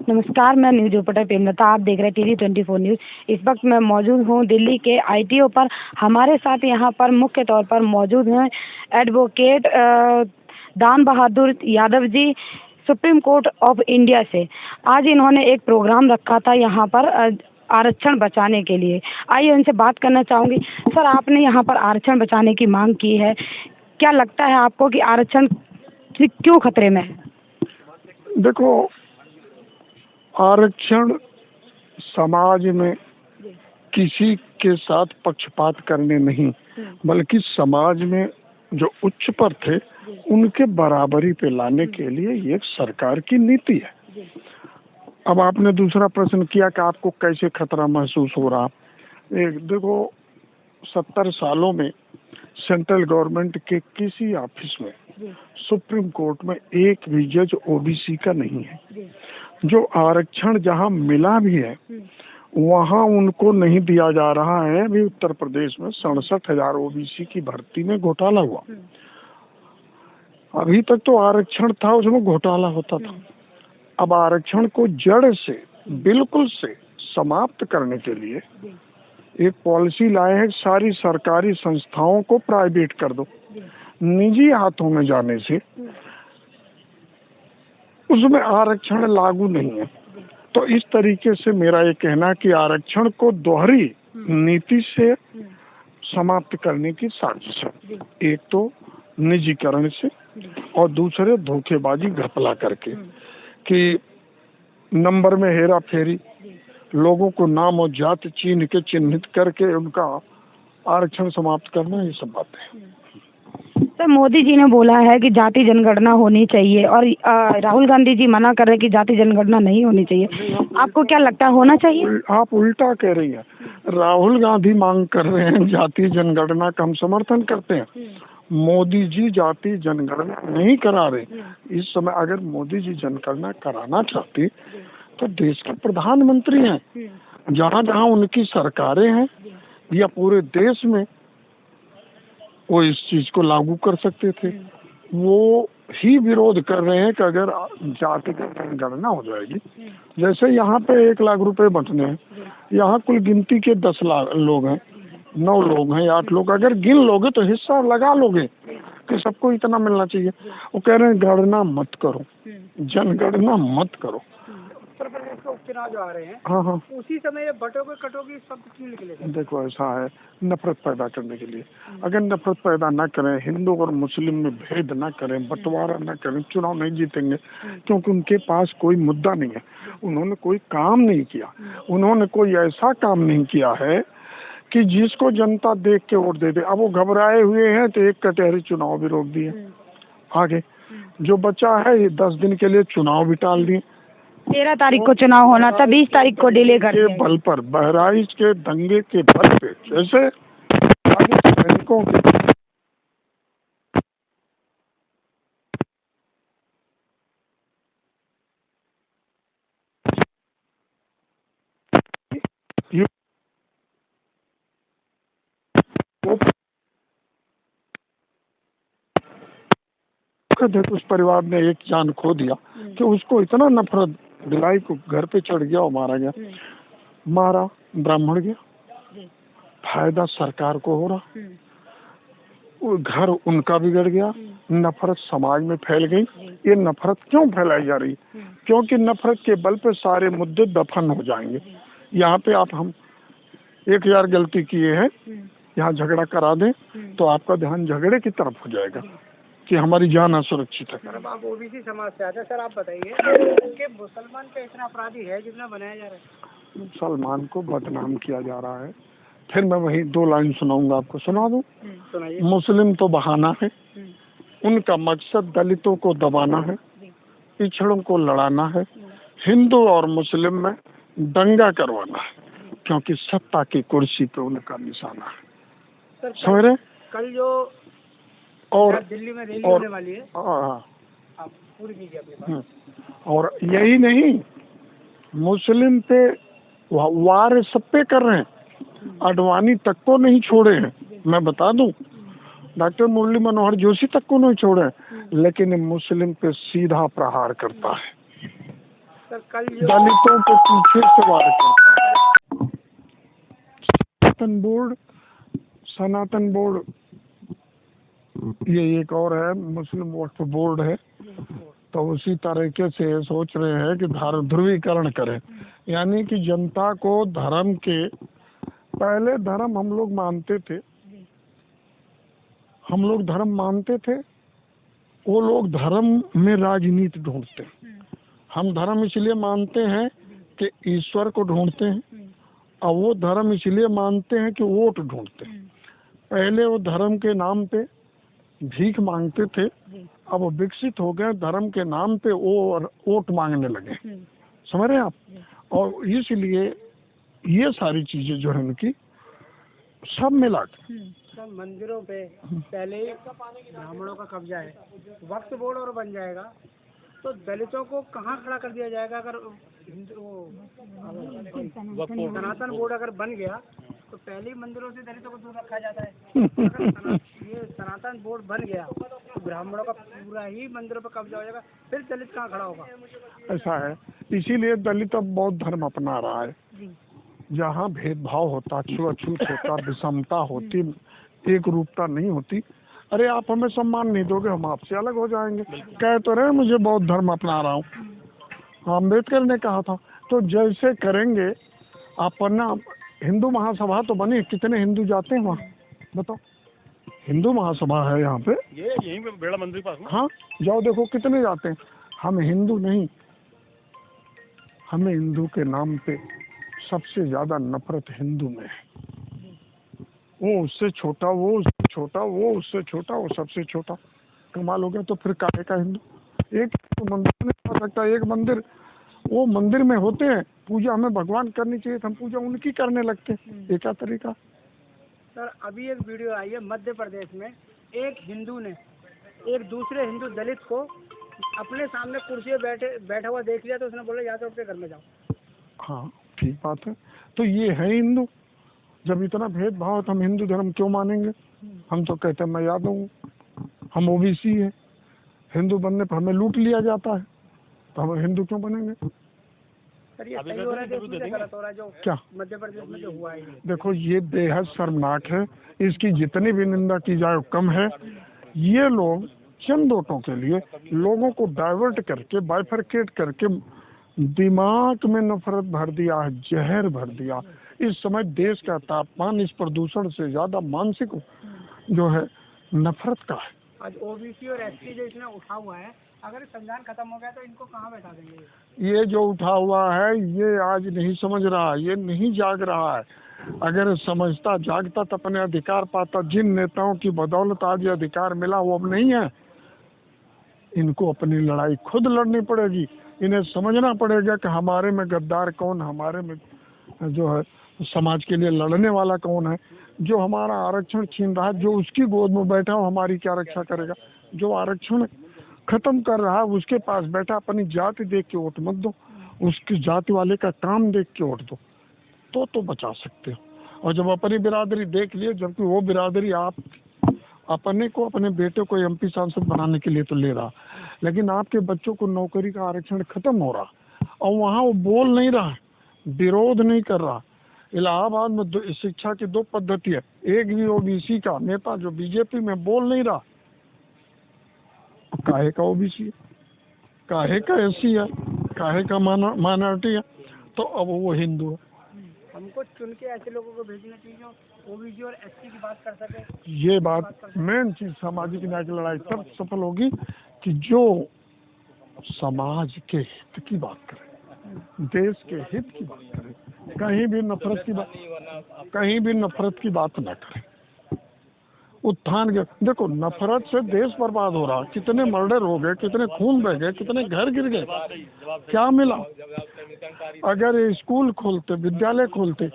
नमस्कार, मैं news reporter Premlata. आप देख रहे हैं टीवी 24 न्यूज़। इस वक्त मैं मौजूद हूं दिल्ली के आईटीओ पर। हमारे साथ यहां पर मुख्य तौर पर मौजूद हैं एडवोकेट दान Bahadur Yadav ji, supreme court of India से। आज इन्होंने एक प्रोग्राम रखा था यहां पर आरक्षण बचाने के लिए। आइए उनसे बात करना चाहूँगी। सर, आपने यहाँ पर आरक्षण बचाने की मांग की है, क्या लगता है आपको कि आरक्षण क्यों खतरे में है? देखो, आरक्षण समाज में किसी के साथ पक्षपात करने नहीं, बल्कि समाज में जो उच्च पर थे उनके बराबरी पे लाने के लिए ये सरकार की नीति है। अब आपने दूसरा प्रश्न किया कि आपको कैसे खतरा महसूस हो रहा। देखो, 70 सालों में सेंट्रल गवर्नमेंट के किसी ऑफिस में, सुप्रीम कोर्ट में एक भी जज ओबीसी का नहीं है। जो आरक्षण जहां मिला भी है वहां उनको नहीं दिया जा रहा है। अभी उत्तर प्रदेश में 67,000 ओबीसी की भर्ती में घोटाला हुआ। अभी तक तो आरक्षण था, उसमें घोटाला होता था। अब आरक्षण को जड़ से बिल्कुल से समाप्त करने के लिए एक पॉलिसी लाए हैं, सारी सरकारी संस्थाओं को प्राइवेट कर दो। निजी हाथों में जाने से उसमें आरक्षण लागू नहीं है। तो इस तरीके से मेरा ये कहना है कि आरक्षण को दोहरी नीति से समाप्त करने की साजिश है। एक तो निजीकरण से और दूसरे धोखेबाजी घपला करके कि नंबर में हेरा फेरी, लोगों को नाम और जाति चीन के चिन्हित करके उनका आरक्षण समाप्त करना, ये सब बातें। सर, मोदी जी ने बोला है कि जाति जनगणना होनी चाहिए और राहुल गांधी जी मना कर रहे हैं कि जाति जनगणना नहीं होनी चाहिए। आपको क्या लगता है, होना चाहिए? आप उल्टा कह रही हैं। राहुल गांधी मांग कर रहे हैं जाति जनगणना का, हम समर्थन करते हैं। मोदी जी जाति जनगणना नहीं करा रहे। इस समय अगर मोदी जी जनगणना कराना चाहते तो देश के प्रधानमंत्री हैं, जहाँ जहाँ उनकी सरकारें हैं या पूरे देश में वो इस चीज को लागू कर सकते थे। वो ही विरोध कर रहे हैं कि अगर जाति की जनगणना हो जाएगी, जैसे यहाँ पे 1 लाख रुपए बंटने हैं, यहाँ कुल गिनती के 10 लाख लोग हैं, 9 लोग हैं, 8 लोग, अगर गिन लोगे तो हिस्सा लगा लोगे कि सबको इतना मिलना चाहिए। वो कह रहे हैं गणना मत करो, जनगणना मत करो। उत्तर प्रदेश के उपचुनाव जो आ रहे हैं, हाँ, उसी समय बटोगे कटोगे शब्द क्यों निकले? देखो, ऐसा है, नफरत पैदा करने के लिए। अगर नफरत पैदा न करें, हिंदू और मुस्लिम में भेद न करें, बंटवारा न करें, चुनाव नहीं जीतेंगे। क्योंकि उनके पास कोई मुद्दा नहीं है, उन्होंने कोई काम नहीं किया, उन्होंने कोई ऐसा काम नहीं किया है कि जिसको जनता देख के वोट दे दे। अब वो घबराए हुए हैं तो एक कटहरी चुनाव भी रोक दिए। आगे जो बचा है ये 10 दिन के लिए चुनाव भी टाल दिए। 13 तारीख को चुनाव होना था, 20 तारीख को डिले कर दिया। बल पर, बहराइच के दंगे के बल पे, जैसे सैनिकों के उस परिवार ने एक जान खो दिया कि उसको इतना नफरत दिलाई को घर पे चढ़ गया और मारा गया। मारा, ब्राह्मण गया, फायदा सरकार को हो रहा, वो घर उनका बिगड़ गया, नफरत समाज में फैल गई। ये नफरत क्यों फैलाई जा रही? क्योंकि नफरत के बल पे सारे मुद्दे दफन हो जाएंगे। यहाँ पे हम 1000 गलती किए हैं, यहाँ झगड़ा करा दें तो आपका ध्यान झगड़े की तरफ हो जाएगा कि हमारी जान असुरक्षित है। सर, आप ओबीसी समाज से आते हैं, सर आप बताइए कि मुसलमान का इतना अपराधी है जितना बनाया जा रहा है? मुसलमान को बदनाम किया जा रहा है। फिर मैं वही 2 लाइन सुनाऊंगा, आपको सुना दूं। मुस्लिम तो बहाना है, उनका मकसद दलितों को दबाना है, पिछड़ों को लड़ाना है, हिंदू और मुस्लिम में दंगा करवाना है, क्योंकि सत्ता की कुर्सी पे उनका निशाना है। समझ रहे? कल जो और दिल्ली में रैली होने वाली है, आप पूरी कीजिए अपनी बात। और यही नहीं, मुस्लिम पे वार सब पे कर रहे हैं, आडवाणी तक को नहीं छोड़े हैं। मैं बता दूं, डॉक्टर मुरली मनोहर जोशी तक को नहीं छोड़े हैं, लेकिन मुस्लिम पे सीधा प्रहार करता है। सर कल जो दलितों के पीछे से वार करता है। सनातन बोर्ड ये एक और है, मुस्लिम वक्फ बोर्ड है, तो उसी तरीके से सोच रहे हैं कि ध्रुवीकरण करें, यानी कि जनता को धर्म के, पहले धर्म हम लोग मानते थे, वो लोग धर्म में राजनीति ढूंढते। हम धर्म इसलिए मानते हैं कि ईश्वर को ढूंढते हैं, और वो धर्म इसलिए मानते हैं कि वोट ढूंढते हैं। पहले वो धर्म के नाम पे भीख मांगते थे, अब वो विकसित हो गए, धर्म के नाम पे वो वोट मांगने लगे। समझ रहे हैं आप? और इसलिए ये सारी चीजें जो है उनकी सब मिला के सर मंदिरों पे पहले ही ब्राह्मणों का कब्जा है, वक्फ बोर्ड और बन जाएगा तो दलितों को कहाँ खड़ा कर दिया जाएगा? अगर सनातन बोर्ड अगर बन गया तो पहले ही मंदिरों से दलितों को दूर रखा जाता है। अगर ये सनातन बोर्ड बन गया तो ब्राह्मणों का पूरा ही मंदिरों पर कब्जा हो जाएगा, फिर दलित कहाँ खड़ा होगा? ऐसा है, इसीलिए दलित अब बौद्ध धर्म अपना रहा है। जहाँ भेदभाव होता, छुआछूत होता, विषमता होती, एक रूपता नहीं होती, अरे आप हमें सम्मान नहीं दोगे, हम आपसे अलग हो जाएंगे। कह तो रहे मुझे बौद्ध धर्म अपना रहा हूँ, अम्बेडकर ने कहा था। तो जैसे करेंगे अपना, हिंदू महासभा तो बनी, कितने हिंदू जाते हैं वहाँ बताओ? हिंदू महासभा है यहाँ पे, ये यहीं पे बेड़ा मंदिर पास। हाँ जाओ देखो कितने जाते हैं। हम हिंदू नहीं, हमें हिंदू के नाम पे सबसे ज्यादा नफरत हिंदू में है। वो उससे छोटा, वो उससे छोटा, वो उससे छोटा, वो सबसे छोटा। कमाल हो गया। तो फिर काहे का हिंदू? एक तो मंदिर नहीं हो सकता, एक मंदिर, वो मंदिर में होते हैं, पूजा हमें भगवान करनी चाहिए, हम पूजा उनकी करने लगते हैं। एक तरीका। सर अभी एक वीडियो आई है मध्य प्रदेश में, एक हिंदू ने एक दूसरे हिंदू दलित को अपने सामने कुर्सी पे बैठा हुआ देख लिया तो उसने बोला या तो अपने घर में जाओ। हाँ ठीक बात है। तो ये है हिंदू। जब इतना भेदभाव है तो हम हिंदू धर्म क्यों मानेंगे? हम तो कहते हैं मैं यादव हूँ, हम ओबीसी है, हिंदू बनने पर हमें लूट लिया जाता है, तो हम हिंदू क्यों बनेंगे? सर ये सही हो रहा है, गलत हो रहा है जो क्या मध्य प्रदेश में जो हुआ है? देखो ये बेहद शर्मनाक है, इसकी जितनी भी निंदा की जाए कम है। ये लोग चंद वोटों के लिए लोगों को डाइवर्ट करके, बाइफरकेट करके दिमाग में नफरत भर दिया है, जहर भर दिया। इस समय देश का तापमान इस प्रदूषण से ज्यादा मानसिक जो है नफरत का है। आज ओबीसी और एसटी जो इसने उठा हुआ है, अगर संविधान खत्म हो गया तो इनको कहाँ बैठा देंगे? ये जो उठा हुआ है ये आज नहीं समझ रहा, ये नहीं जाग रहा है। अगर समझता जागता तो अपने अधिकार पाता। जिन नेताओं की बदौलत आज ये अधिकार मिला वो अब नहीं है। इनको अपनी लड़ाई खुद लड़नी पड़ेगी। इन्हें समझना पड़ेगा कि हमारे में गद्दार कौन, हमारे में जो है समाज के लिए लड़ने वाला कौन है। जो हमारा आरक्षण छीन रहा है, जो उसकी गोद में बैठा हो हमारी क्या रक्षा करेगा? जो आरक्षण खत्म कर रहा है उसके पास बैठा, अपनी जाति देख के वोट मत दो, उसकी जाति वाले का काम देख के वोट दो, तो बचा सकते हो। और जब अपनी बिरादरी देख लिए, जबकि वो बिरादरी आप अपने को, अपने बेटे को एमपी सांसद बनाने के लिए तो ले रहा, लेकिन आपके बच्चों को नौकरी का आरक्षण खत्म हो रहा और वहाँ वो बोल नहीं रहा, विरोध नहीं कर रहा। इलाहाबाद में शिक्षा की 2 पद्धति है, एक भी ओबीसी का नेता जो बीजेपी में बोल नहीं रहा, काहे का ओबीसी है, काहे का एससी है, काहे का माइनॉरिटी है, तो अब वो हिंदू है। हमको चुन के ऐसे लोगों को भेजना चाहिए जो ओबीसी और एसटी की बात कर सके। ये बात मेन चीज, सामाजिक न्याय की लड़ाई तब सफल होगी कि जो समाज के हित की बात करे, देश के हित की बात करे, कहीं भी नफरत की बात न करे। उत्थान के देखो, नफरत से देश बर्बाद हो रहा, कितने मर्डर हो गए, कितने खून बह गए, कितने घर गिर गए, क्या मिला? अगर स्कूल खोलते, विद्यालय खोलते,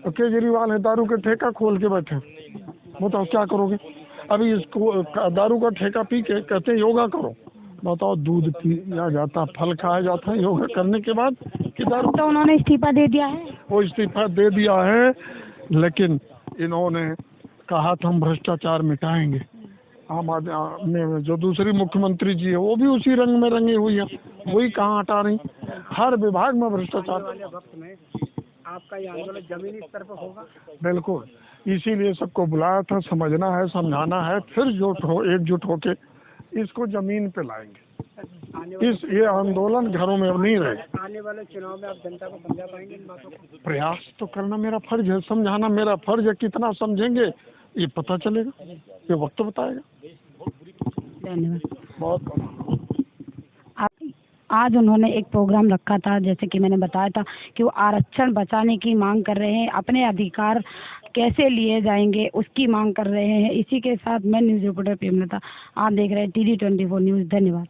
तो केजरीवाल है दारू का ठेका खोल के बैठे, बताओ क्या करोगे? अभी इसको दारू का ठेका पी के कहते हैं योगा करो, बताओ दूध पिया जाता, फल खाया जाता है योगा करने के बाद कि दारू? तो उन्होंने इस्तीफा दे दिया है। वो इस्तीफा दे दिया है, लेकिन इन्होंने कहा था हम भ्रष्टाचार मिटाएंगे। आम आदमी जो दूसरी मुख्यमंत्री जी है वो भी उसी रंग में रंगी हुई है, वही कहाँ हटा रही। हर विभाग में भ्रष्टाचार। आने वाले वक्त में आपका ये आंदोलन जमीनी स्तर पर होगा। बिल्कुल, इसीलिए सबको बुलाया था, समझना है, समझाना है, फिर एकजुट होके इसको जमीन पे लाएंगे। ये आंदोलन घरों में अब नहीं रहे। आने वाले चुनाव में आप जनता को समझा पाएंगे इन बातों को? प्रयास तो करना मेरा फर्ज है, समझाना मेरा फर्ज है। कितना समझेंगे ये पता चलेगा, ये वक्त बताएगा। धन्यवाद। बहुत आज उन्होंने एक प्रोग्राम रखा था, जैसे कि मैंने बताया था कि वो आरक्षण बचाने की मांग कर रहे हैं, अपने अधिकार कैसे लिए जाएंगे उसकी मांग कर रहे हैं। इसी के साथ मैं न्यूज़ रिपोर्टर प्रेमलता, आप देख रहे हैं TD24 न्यूज़। धन्यवाद।